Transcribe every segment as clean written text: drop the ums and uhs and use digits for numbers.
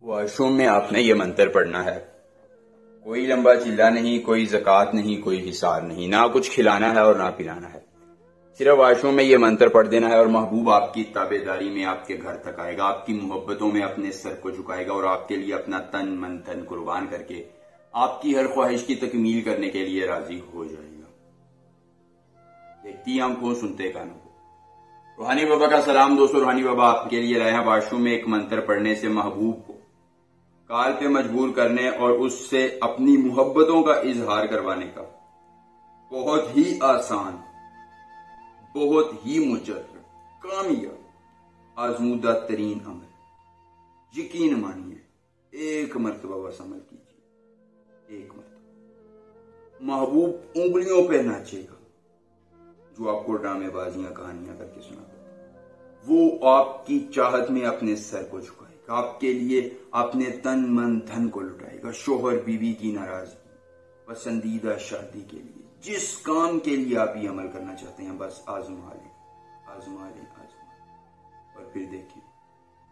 Wash room میں آپ نے یہ منتر پڑھنا ہے. کوئی لمبا چلا نہیں، کوئی زکوٰۃ نہیں، کوئی حصار نہیں، نہ کچھ کھلانا ہے اور نہ پلانا ہے. صرف واش روم میں یہ منتر پڑھ دینا ہے اور محبوب آپ کی تابع داری میں آپ کے گھر تک آئے گا، آپ کی محبتوں میں اپنے سر کو جھکائے گا اور آپ کے لیے اپنا تن من دھن قربان کر کے آپ کی ہر خواہش کی تکمیل کرنے کے لیے راضی ہو جائے گا. دیکھتی آنکھوں سنتے کانوں کو. روحانی بابا کا سلام دوستو. روحانی بابا آپ کے لیے لائے ہیں واش روم میں ایک منتر پڑھنے سے محبوب کو کال پہ مجبور کرنے اور اس سے اپنی محبتوں کا اظہار کروانے کا بہت ہی آسان، بہت ہی مجرب، کامیاب، آزمودہ ترین عمل. یقین مانیے، ایک مرتبہ بس عمل کیجیے، ایک مرتبہ. محبوب انگلیوں پہ ناچے گا جو آپ کو ڈرامے بازیاں کہانیاں کر کے سنا کرتا. وہ آپ کی چاہت میں اپنے سر کو جھکائے گا، آپ کے لیے اپنے تن من دھن کو لٹائے گا. شوہر بیوی کی ناراضگی، پسندیدہ شادی کے لیے، جس کام کے لیے آپ یہ عمل کرنا چاہتے ہیں، بس آزما لیں، آزما لیں، آزما لیں. اور پھر دیکھیں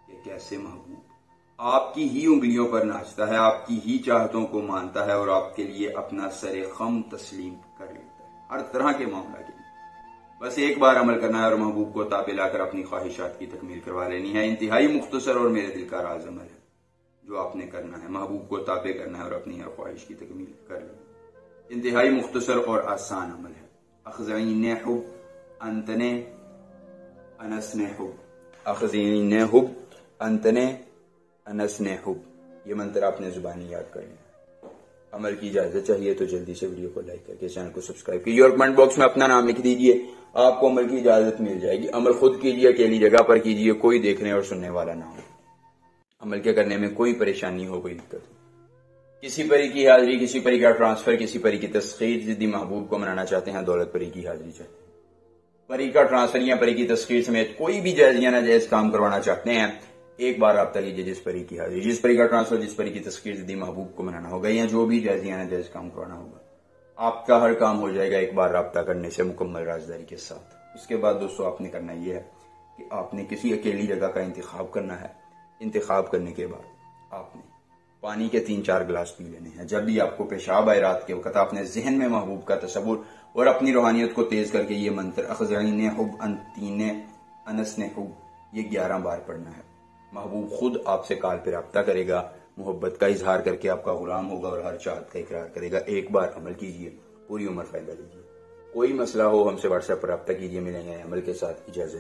کہ کیسے محبوب آپ کی ہی انگلیوں پر ناچتا ہے، آپ کی ہی چاہتوں کو مانتا ہے اور آپ کے لیے اپنا سر خم تسلیم کر لیتا ہے ہر طرح کے معاملہ کے لیے. بس ایک بار عمل کرنا ہے اور محبوب کو تابع لا کر اپنی خواہشات کی تکمیل کروا لینی ہے. انتہائی مختصر اور میرے دل کا راز عمل ہے جو آپ نے کرنا ہے. محبوب کو تابع کرنا ہے اور اپنی ہر خواہش کی تکمیل کر لینی. انتہائی مختصر اور آسان عمل ہے. اخذین حب انتنے انسن حب، اخذین حب انتنے انسن حب. یہ منتر آپ نے زبانی یاد کر لیا. عمل کی اجازت چاہیے تو جلدی سے ویڈیو کو لائک کر کے چینل کو سبسکرائب کیجیے اور کمنٹ باکس میں اپنا نام لکھ دیجیے. آپ کو عمل کی اجازت مل جائے گی. عمل خود کیجیے، اکیلی جگہ پر کیجیے، کوئی دیکھنے اور سننے والا نہ ہو. عمل کے کرنے میں کوئی پریشانی ہو، کوئی دقت ہو، کسی پری کی حاضری، کسی پری کا ٹرانسفر، کسی پری کی تسخیر، جدی محبوب کو منانا چاہتے ہیں، دولت پری کی حاضری چاہتے ہیں، پری کا ٹرانسفر یا پری کی تسخیر سمیت کوئی بھی جائز یا ناجائز کام کروانا چاہتے ہیں، ایک بار رابطہ لیجیے. جس پری کی حاضری، جس پری کا ٹرانسفر، جس پری کی تسخیر جدی محبوب کو منانا ہوگا یا جو بھی جائز یا ناجائز کام کروانا ہوگا، آپ کا ہر کام ہو جائے گا ایک بار رابطہ کرنے سے مکمل رازداری کے ساتھ. اس کے بعد دوستو آپ نے کرنا یہ ہے کہ آپ نے کسی اکیلی جگہ کا انتخاب کرنا ہے. انتخاب کرنے کے بعد آپ نے پانی کے 3-4 گلاس پی لینے ہیں. جب بھی آپ کو پیشاب آئے رات کے وقت، آپ نے ذہن میں محبوب کا تصور اور اپنی روحانیت کو تیز کر کے یہ منتر اخذین حب انتین انسن حب یہ 11 بار پڑھنا ہے. محبوب خود آپ سے کال پہ رابطہ کرے گا، محبت کا اظہار کر کے آپ کا غلام ہوگا اور ہر چاہت کا اقرار کرے گا. ایک بار عمل کیجیے، پوری عمر فائدہ لیجیے. کوئی مسئلہ ہو ہم سے واٹس ایپ پر رابطہ کیجیے. ملیں گے عمل کے ساتھ. اجازت.